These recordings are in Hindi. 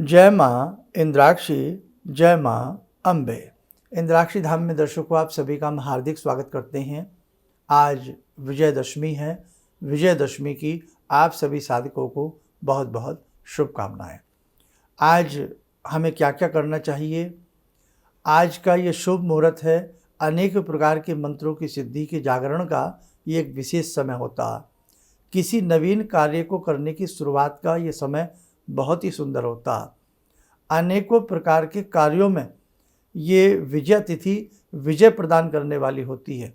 जय माँ इंद्राक्षी, जय माँ अम्बे। इंद्राक्षी धाम में दर्शकों आप सभी का हम हार्दिक स्वागत करते हैं। आज विजयदशमी है। विजयदशमी की आप सभी साधकों को बहुत बहुत शुभकामनाएं। आज हमें क्या क्या करना चाहिए? आज का ये शुभ मुहूर्त है। अनेक प्रकार के मंत्रों की सिद्धि के जागरण का ये एक विशेष समय होता है। किसी नवीन कार्य को करने की शुरुआत का ये समय बहुत ही सुंदर होता है। अनेकों प्रकार के कार्यों में ये विजय तिथि विजय प्रदान करने वाली होती है।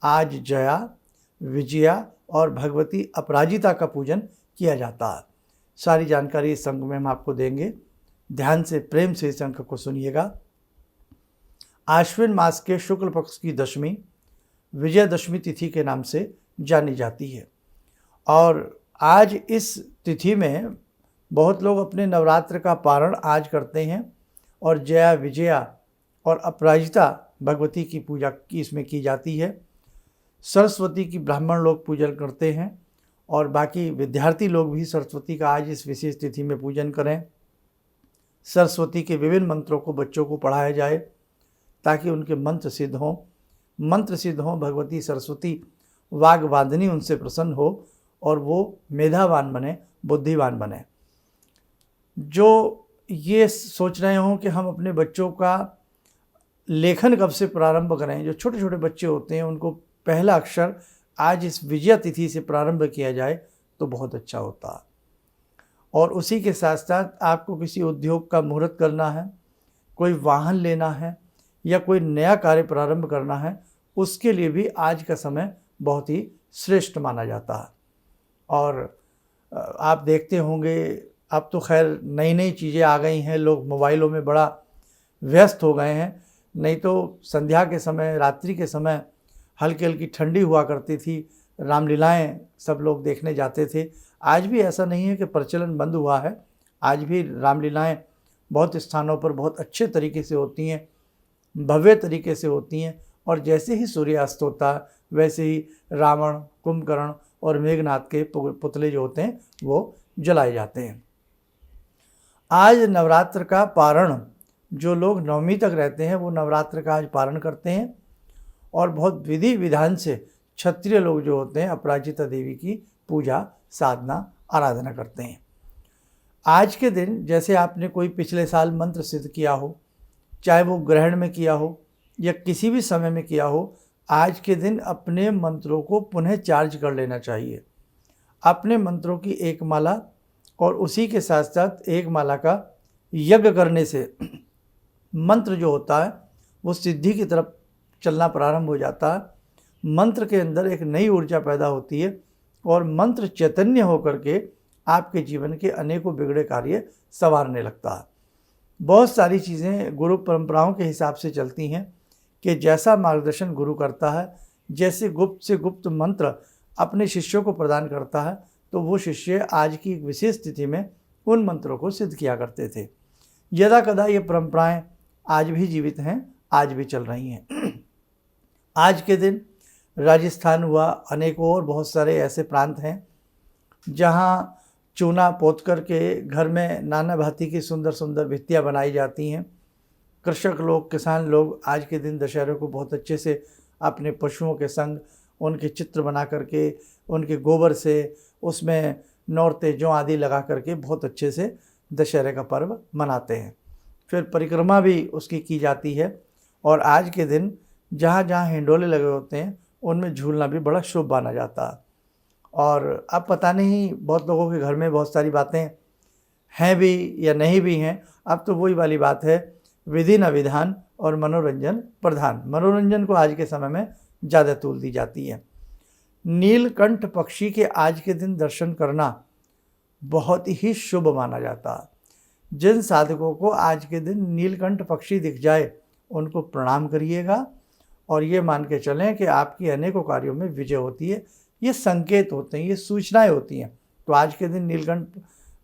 आज जया, विजया और भगवती अपराजिता का पूजन किया जाता है। सारी जानकारी इस अंक में हम आपको देंगे। ध्यान से प्रेम से इस अंक को सुनिएगा। आश्विन मास के शुक्ल पक्ष की दशमी विजयदशमी तिथि के नाम से जानी जाती है और आज इस तिथि में बहुत लोग अपने नवरात्र का पारण आज करते हैं और जया, विजया और अपराजिता भगवती की पूजा की इसमें की जाती है। सरस्वती की ब्राह्मण लोग पूजन करते हैं और बाकी विद्यार्थी लोग भी सरस्वती का आज इस विशेष तिथि में पूजन करें। सरस्वती के विभिन्न मंत्रों को बच्चों को पढ़ाया जाए ताकि उनके मंत्र सिद्ध हों। मंत्र सिद्ध हों, भगवती सरस्वती वाग्वादिनी उनसे प्रसन्न हो और वो मेधावान बने, बुद्धिवान बने। जो ये सोच रहे हों कि हम अपने बच्चों का लेखन कब से प्रारंभ करें, जो छोटे छोटे बच्चे होते हैं उनको पहला अक्षर आज इस विजय तिथि से प्रारंभ किया जाए तो बहुत अच्छा होता है। और उसी के साथ साथ आपको किसी उद्योग का मुहूर्त करना है, कोई वाहन लेना है या कोई नया कार्य प्रारंभ करना है, उसके लिए भी आज का समय बहुत ही श्रेष्ठ माना जाता है। और आप देखते होंगे अब तो खैर नई नई चीज़ें आ गई हैं, लोग मोबाइलों में बड़ा व्यस्त हो गए हैं। नहीं तो संध्या के समय, रात्रि के समय हल्की हल्की ठंडी हुआ करती थी, रामलीलाएं सब लोग देखने जाते थे। आज भी ऐसा नहीं है कि प्रचलन बंद हुआ है। आज भी रामलीलाएं बहुत स्थानों पर बहुत अच्छे तरीके से होती हैं, भव्य तरीके से होती हैं। और जैसे ही सूर्यास्त होता है वैसे ही रावण, कुंभकर्ण और मेघनाथ के पुतले जो होते हैं वो जलाए जाते हैं। आज नवरात्र का पारण, जो लोग नवमी तक रहते हैं वो नवरात्र का आज पारण करते हैं और बहुत विधि विधान से क्षत्रिय लोग जो होते हैं अपराजिता देवी की पूजा, साधना, आराधना करते हैं। आज के दिन जैसे आपने कोई पिछले साल मंत्र सिद्ध किया हो, चाहे वो ग्रहण में किया हो या किसी भी समय में किया हो, आज के दिन अपने मंत्रों को पुनः चार्ज कर लेना चाहिए। अपने मंत्रों की एक माला और उसी के साथ साथ एक माला का यज्ञ करने से मंत्र जो होता है वो सिद्धि की तरफ चलना प्रारंभ हो जाता है। मंत्र के अंदर एक नई ऊर्जा पैदा होती है और मंत्र चैतन्य होकर के आपके जीवन के अनेकों बिगड़े कार्य संवारने लगता है। बहुत सारी चीज़ें गुरु परंपराओं के हिसाब से चलती हैं कि जैसा मार्गदर्शन गुरु करता है, जैसे गुप्त से गुप्त मंत्र अपने शिष्यों को प्रदान करता है, तो वो शिष्य आज की एक विशेष स्थिति में उन मंत्रों को सिद्ध किया करते थे। यदा कदा ये परंपराएं आज भी जीवित हैं, आज भी चल रही हैं। आज के दिन राजस्थान हुआ, अनेकों और बहुत सारे ऐसे प्रांत हैं जहाँ चूना पोत कर के घर में नाना भांति की सुंदर सुंदर भित्तियाँ बनाई जाती हैं। कृषक लोग, किसान लोग आज के दिन दशहरे को बहुत अच्छे से अपने पशुओं के संग उनके चित्र बना करके, उनके गोबर से उसमें नौरते जौ आदि लगा करके बहुत अच्छे से दशहरे का पर्व मनाते हैं। फिर परिक्रमा भी उसकी की जाती है और आज के दिन जहाँ जहाँ हिंडोले लगे होते हैं उनमें झूलना भी बड़ा शुभ माना जाता है। और अब पता नहीं बहुत लोगों के घर में बहुत सारी बातें हैं भी या नहीं भी हैं। अब तो वही वाली बात है, विधि न विधान और मनोरंजन प्रधान। मनोरंजन को आज के समय में ज़्यादा तूल दी जाती है। नीलकंठ पक्षी के आज के दिन दर्शन करना बहुत ही शुभ माना जाता है। जिन साधकों को आज के दिन नीलकंठ पक्षी दिख जाए उनको प्रणाम करिएगा और ये मान के चलें कि आपकी अनेकों कार्यों में विजय होती है। ये संकेत होते हैं, ये सूचनाएं होती हैं। तो आज के दिन नीलकंठ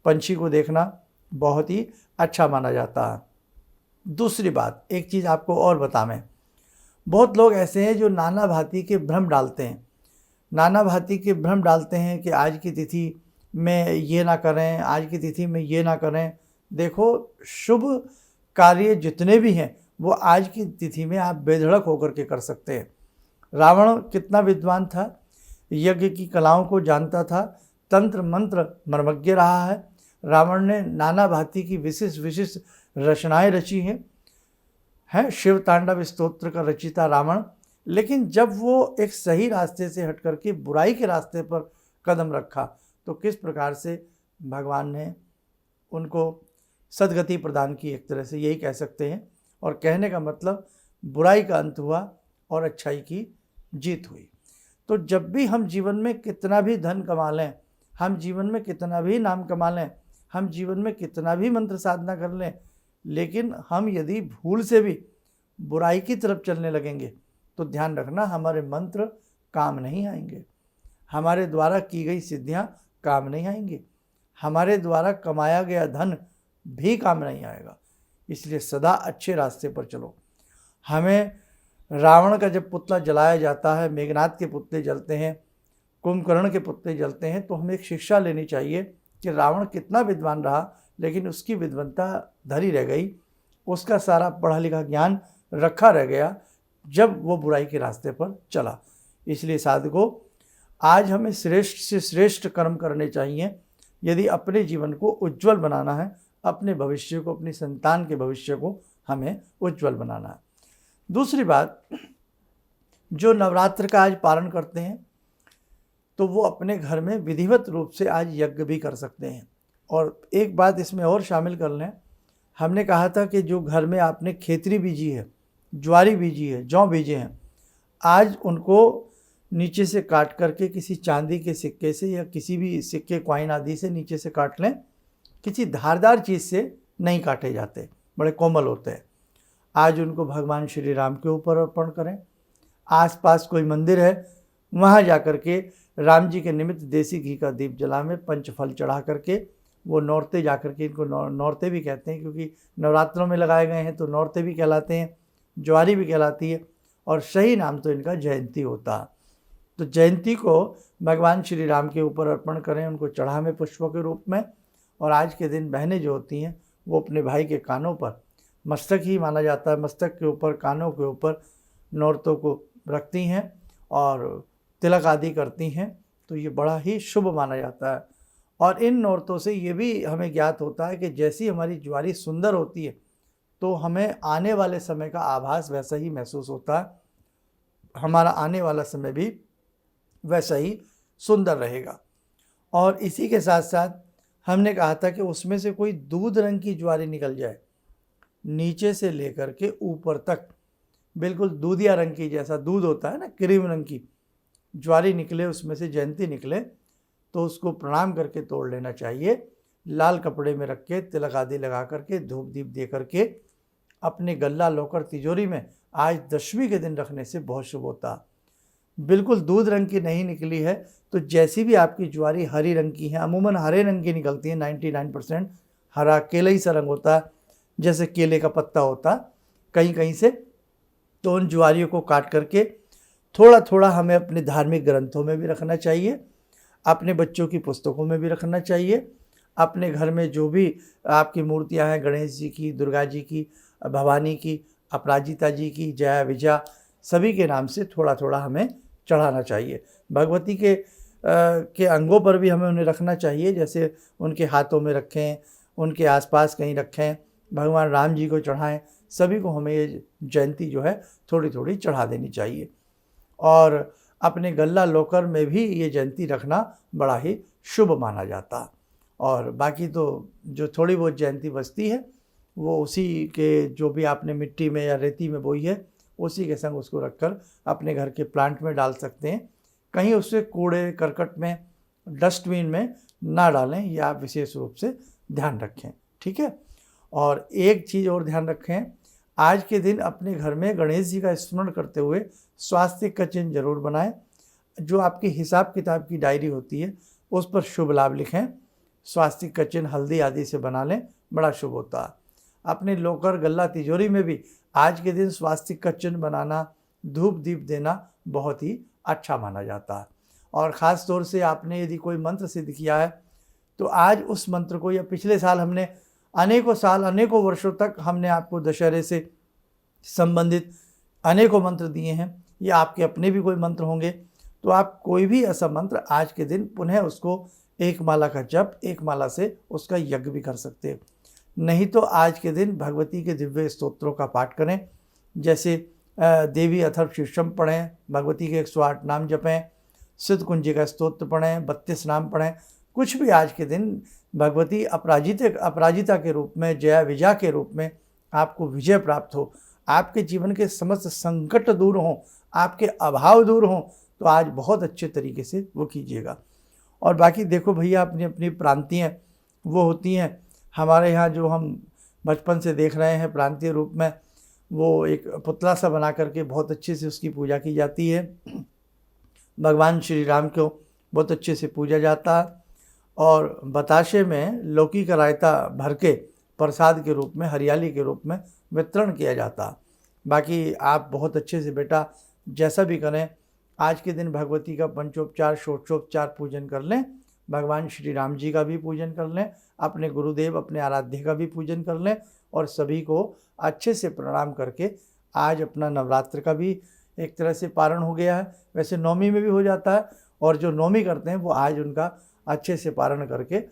पंछी को देखना बहुत ही अच्छा माना जाता है। दूसरी बात, एक चीज़ आपको और बताएं, बहुत लोग ऐसे हैं जो नाना भांति के भ्रम डालते हैं। नाना भांति के भ्रम डालते हैं कि आज की तिथि में ये ना करें, आज की तिथि में ये ना करें, देखो, शुभ कार्य जितने भी हैं वो आज की तिथि में आप बेधड़क होकर के कर सकते हैं। रावण कितना विद्वान था, यज्ञ की कलाओं को जानता था, तंत्र मंत्र मर्मज्ञ रहा है। रावण ने नाना भांति की विशिष्ट विशिष्ट रचनाएं रची हैं शिव तांडव स्तोत्र का रचिता रावण। लेकिन जब वो एक सही रास्ते से हट करके बुराई के रास्ते पर कदम रखा तो किस प्रकार से भगवान ने उनको सदगति प्रदान की, एक तरह से यही कह सकते हैं। और कहने का मतलब बुराई का अंत हुआ और अच्छाई की जीत हुई। तो जब भी हम जीवन में कितना भी धन कमा लें, हम जीवन में कितना भी नाम कमा लें, हम जीवन में कितना भी मंत्र साधना कर लें, लेकिन हम यदि भूल से भी बुराई की तरफ चलने लगेंगे तो ध्यान रखना हमारे मंत्र काम नहीं आएंगे, हमारे द्वारा की गई सिद्धियां काम नहीं आएंगी, हमारे द्वारा कमाया गया धन भी काम नहीं आएगा। इसलिए सदा अच्छे रास्ते पर चलो। हमें रावण का जब पुतला जलाया जाता है, मेघनाद के पुतले जलते हैं, कुंभकर्ण के पुतले जलते हैं, तो हमें एक शिक्षा लेनी चाहिए कि रावण कितना विद्वान रहा लेकिन उसकी विद्वत्ता धरी रह गई, उसका सारा पढ़ा लिखा ज्ञान रखा रह गया जब वो बुराई के रास्ते पर चला। इसलिए साधकों, आज हमें श्रेष्ठ से श्रेष्ठ कर्म करने चाहिए यदि अपने जीवन को उज्जवल बनाना है, अपने भविष्य को, अपनी संतान के भविष्य को हमें उज्जवल बनाना है। दूसरी बात, जो नवरात्र का आज पालन करते हैं तो वो अपने घर में विधिवत रूप से आज यज्ञ भी कर सकते हैं। और एक बात इसमें और शामिल कर लें, हमने कहा था कि जो घर में आपने खेतरी बीजी है, ज्वारी बीजी है, जौ बीजे हैं, आज उनको नीचे से काट करके किसी चांदी के सिक्के से या किसी भी सिक्के कॉइन आदि से नीचे से काट लें। किसी धारदार चीज़ से नहीं काटे जाते, बड़े कोमल होते हैं। आज उनको भगवान श्री राम के ऊपर अर्पण करें। आसपास कोई मंदिर है वहाँ जा कर के राम जी के निमित्त देसी घी का दीप जलाएं, पंचफल चढ़ा करके। वो नौरते जा कर के, इनको नौरते भी कहते हैं क्योंकि नवरात्रों में लगाए गए हैं तो नौरते भी कहलाते हैं, ज्वारी भी कहलाती है, और सही नाम तो इनका जयंती होता है। तो जयंती को भगवान श्री राम के ऊपर अर्पण करें, उनको चढ़ावें पुष्पों के रूप में। और आज के दिन बहनें जो होती हैं वो अपने भाई के कानों पर, मस्तक ही माना जाता है, मस्तक के ऊपर, कानों के ऊपर नौरतों को रखती हैं और तिलक आदि करती हैं। तो ये बड़ा ही शुभ माना जाता है। और इन नौरतों से ये भी हमें ज्ञात होता है कि जैसी हमारी ज्वारी सुंदर होती है तो हमें आने वाले समय का आभास वैसा ही महसूस होता है, हमारा आने वाला समय भी वैसा ही सुंदर रहेगा। और इसी के साथ साथ हमने कहा था कि उसमें से कोई दूध रंग की ज्वारी निकल जाए, नीचे से लेकर के ऊपर तक बिल्कुल दूधिया रंग की, जैसा दूध होता है ना, क्रीम रंग की ज्वारी निकले, उसमें से जयंती निकले, तो उसको प्रणाम करके तोड़ लेना चाहिए। लाल कपड़े में रख के, तिलक आदि लगा करके, धूप दीप दे करके अपने गल्ला लॉकर तिजोरी में आज दशमी के दिन रखने से बहुत शुभ होता। बिल्कुल दूध रंग की नहीं निकली है तो जैसी भी आपकी ज्वारी हरी रंग की है, अमूमन हरे रंग की निकलती है, 99% हरा केले ही सा रंग होता है, जैसे केले का पत्ता होता कहीं कहीं से। तो उन ज्वारियों को काट करके थोड़ा थोड़ा हमें अपने धार्मिक ग्रंथों में भी रखना चाहिए, अपने बच्चों की पुस्तकों में भी रखना चाहिए, अपने घर में जो भी आपकी मूर्तियां हैं, गणेश जी की, दुर्गा जी की, भवानी की, अपराजिता जी की, जया विजया, सभी के नाम से थोड़ा थोड़ा हमें चढ़ाना चाहिए। भगवती के अंगों पर भी हमें उन्हें रखना चाहिए, जैसे उनके हाथों में रखें, उनके आसपास कहीं रखें, भगवान राम जी को चढ़ाएं। सभी को हमें ये जयंती जो है थोड़ी थोड़ी चढ़ा देनी चाहिए। और अपने गल्ला लॉकर में भी ये जयंती रखना बड़ा ही शुभ माना जाता। और बाकी तो जो थोड़ी बहुत जयंती बचती है वो उसी के, जो भी आपने मिट्टी में या रेती में बोई है, उसी के संग उसको रखकर अपने घर के प्लांट में डाल सकते हैं। कहीं उससे कूड़े करकट में, डस्टबिन में ना डालें, ये आप विशेष रूप से ध्यान रखें, ठीक है। और एक चीज़ और ध्यान रखें, आज के दिन अपने घर में गणेश जी का स्मरण करते हुए स्वास्तिक का चिन्ह जरूर बनाएं। जो आपकी हिसाब किताब की डायरी होती है उस पर शुभ लाभ लिखें, स्वास्तिक का चिन्ह हल्दी आदि से बना लें, बड़ा शुभ होता है। अपने लॉकर, गल्ला, तिजोरी में भी आज के दिन स्वास्तिक का चिन्ह बनाना, धूप दीप देना बहुत ही अच्छा माना जाता है। और ख़ास तौर से आपने यदि कोई मंत्र सिद्ध किया है तो आज उस मंत्र को, या पिछले साल हमने अनेकों साल अनेकों वर्षों तक हमने आपको दशहरे से संबंधित अनेकों मंत्र दिए हैं, ये आपके अपने भी कोई मंत्र होंगे, तो आप कोई भी ऐसा मंत्र आज के दिन पुनः उसको एक माला का जप, एक माला से उसका यज्ञ भी कर सकते हैं। नहीं तो आज के दिन भगवती के दिव्य स्तोत्रों का पाठ करें, जैसे देवी अथर्व शीर्षम पढ़ें, भगवती के 108 नाम जपें, सिद्ध कुंजी का स्तोत्र पढ़ें, 32 नाम पढ़ें। कुछ भी आज के दिन भगवती अपराजिता के रूप में, जया विजया के रूप में आपको विजय प्राप्त हो, आपके जीवन के समस्त संकट दूर हों, आपके अभाव दूर हों, तो आज बहुत अच्छे तरीके से वो कीजिएगा। और बाकी देखो भैया, अपनी अपनी प्रांतीय वो होती हैं। हमारे यहाँ जो हम बचपन से देख रहे हैं प्रांतीय रूप में, वो एक पुतला सा बना करके बहुत अच्छे से उसकी पूजा की जाती है। भगवान श्री राम को बहुत अच्छे से पूजा जाता है और बताशे में लौकी का रायता भर के प्रसाद के रूप में, हरियाली के रूप में वितरण किया जाता है। बाकी आप बहुत अच्छे से बेटा जैसा भी करें, आज के दिन भगवती का पंचोपचार षोडशोपचार पूजन कर लें, भगवान श्री राम जी का भी पूजन कर लें, अपने गुरुदेव अपने आराध्य का भी पूजन कर लें और सभी को अच्छे से प्रणाम करके आज अपना नवरात्र का भी एक तरह से पारण हो गया है। वैसे नौमी में भी हो जाता है, और जो नौमी करते हैं वो आज उनका अच्छे से पारण करके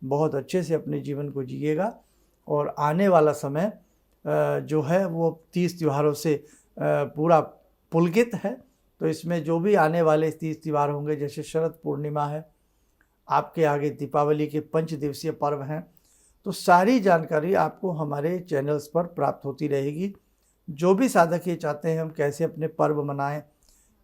बहुत अच्छे से अपने जीवन को जिएगा। और आने वाला समय जो है वो 30 त्योहारों से पूरा पुलकित है। तो इसमें जो भी आने वाले 30 त्यौहार होंगे, जैसे शरद पूर्णिमा है, आपके आगे दीपावली के 5 दिवसीय पर्व हैं, तो सारी जानकारी आपको हमारे चैनल्स पर प्राप्त होती रहेगी। जो भी साधक ये चाहते हैं हम कैसे अपने पर्व मनाएं,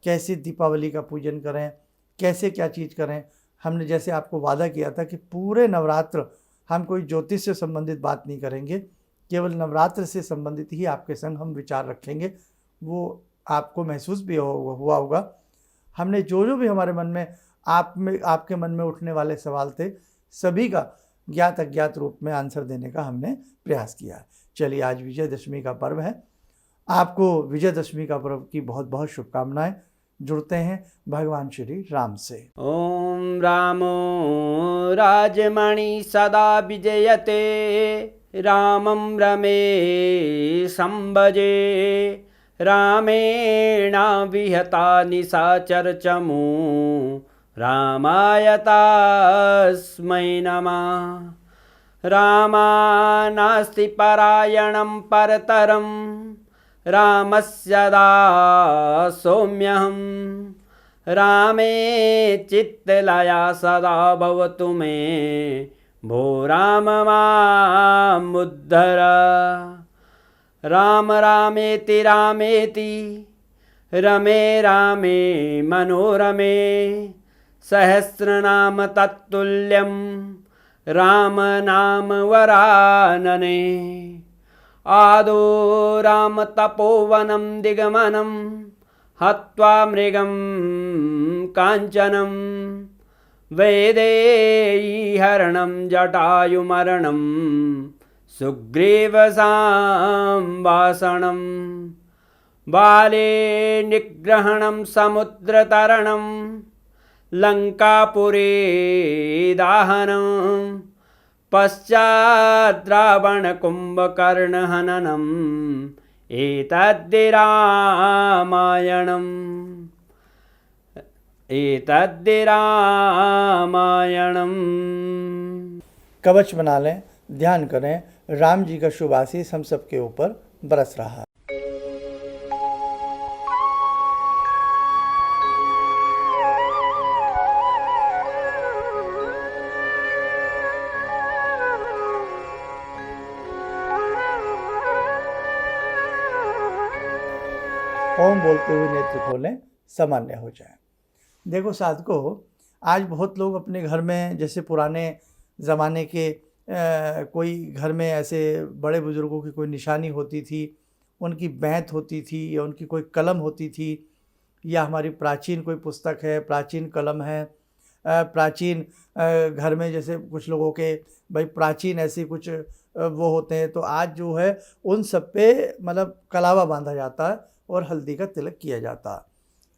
कैसे दीपावली का पूजन करें, कैसे क्या चीज़ करें, हमने जैसे आपको वादा किया था कि पूरे नवरात्र हम कोई ज्योतिष से संबंधित बात नहीं करेंगे, केवल नवरात्र से संबंधित ही आपके संग हम विचार रखेंगे। वो आपको महसूस भी हुआ होगा। हमने जो भी हमारे मन में आपके मन में उठने वाले सवाल थे, सभी का ज्ञात अज्ञात रूप में आंसर देने का हमने प्रयास किया है। चलिए, आज विजयदशमी का पर्व है, आपको विजयदशमी का पर्व की बहुत बहुत शुभकामनाएं। जुड़ते हैं भगवान श्री राम से। ओम रामो राजमणि सदा विजयते, रामं रमे संभजे, रामेण विहता निशाचरचमू, रामाय तस्मै नमः। रामानास्ति परायणं परतरं, रामस्य दासोऽम्यहं। रामे चित्तलया सदा भवतु मे, भो राम मामुद्धर। राम रामेति रामेति, रमे रामे मनोरमे, सहस्रनाम तत्तुल्यं, राम नाम वरानने। आदो राम तपोवनं दिगमनं, हत्वा मृगं काञ्चनं, वैदेहीहरणं जटायुमरणं, सुग्रीवसंभाषणं। बाले निग्रहणं समुद्रतरणं, लङ्कापुरे दाहनं, पश्चात् रावणकुम्भकर्णहननम्, एतद्धि रामायणम्। कवच बना लें, ध्यान करें, राम जी का शुभ आशीष हम सबके ऊपर बरस रहा है। ओम बोलते हुए नेत्र खोलें, सामान्य हो जाए। देखो साधकों, आज बहुत लोग अपने घर में, जैसे पुराने ज़माने के कोई घर में ऐसे बड़े बुज़ुर्गों की कोई निशानी होती थी, उनकी बैंत होती थी, या उनकी कोई कलम होती थी, या हमारी प्राचीन कोई पुस्तक है, प्राचीन कलम है, प्राचीन घर में जैसे कुछ लोगों के भाई प्राचीन ऐसे कुछ वो होते हैं, तो आज जो है उन सब पे मतलब कलावा बांधा जाता है और हल्दी का तिलक किया जाता है।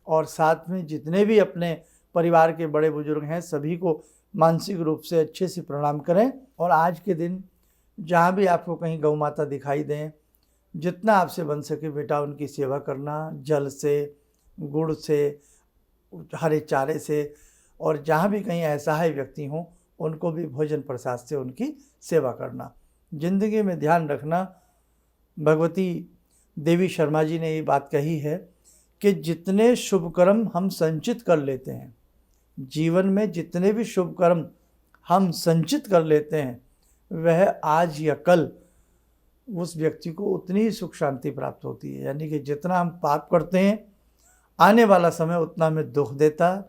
और साथ में जितने भी अपने परिवार के बड़े बुजुर्ग हैं, सभी को मानसिक रूप से अच्छे से प्रणाम करें। और आज के दिन जहाँ भी आपको कहीं गौ माता दिखाई दें, जितना आपसे बन सके बेटा उनकी सेवा करना, जल से, गुड़ से, हरे चारे से, और जहाँ भी कहीं असहाय व्यक्ति हों उनको भी भोजन प्रसाद से उनकी सेवा करना। जिंदगी में ध्यान रखना, भगवती देवी शर्मा जी ने ये बात कही है कि जितने शुभ कर्म हम संचित कर लेते हैं, जीवन में जितने भी शुभ कर्म हम संचित कर लेते हैं, वह आज या कल उस व्यक्ति को उतनी ही सुख शांति प्राप्त होती है। यानी कि जितना हम पाप करते हैं, आने वाला समय उतना हमें दुख देता है,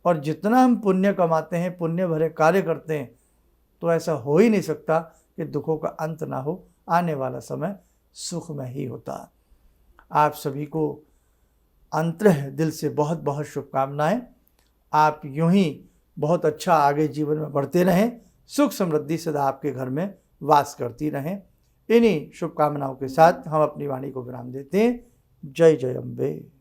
और जितना हम पुण्य कमाते हैं, पुण्य भरे कार्य करते हैं, तो ऐसा हो ही नहीं सकता कि दुखों का अंत ना हो। आने वाला समय सुखमय ही होता है। आप सभी को अंततः दिल से बहुत बहुत शुभकामनाएं। आप यूं ही बहुत अच्छा आगे जीवन में बढ़ते रहें, सुख समृद्धि सदा आपके घर में वास करती रहें। इन्हीं शुभकामनाओं के साथ हम अपनी वाणी को विराम देते हैं। जय जय अम्बे।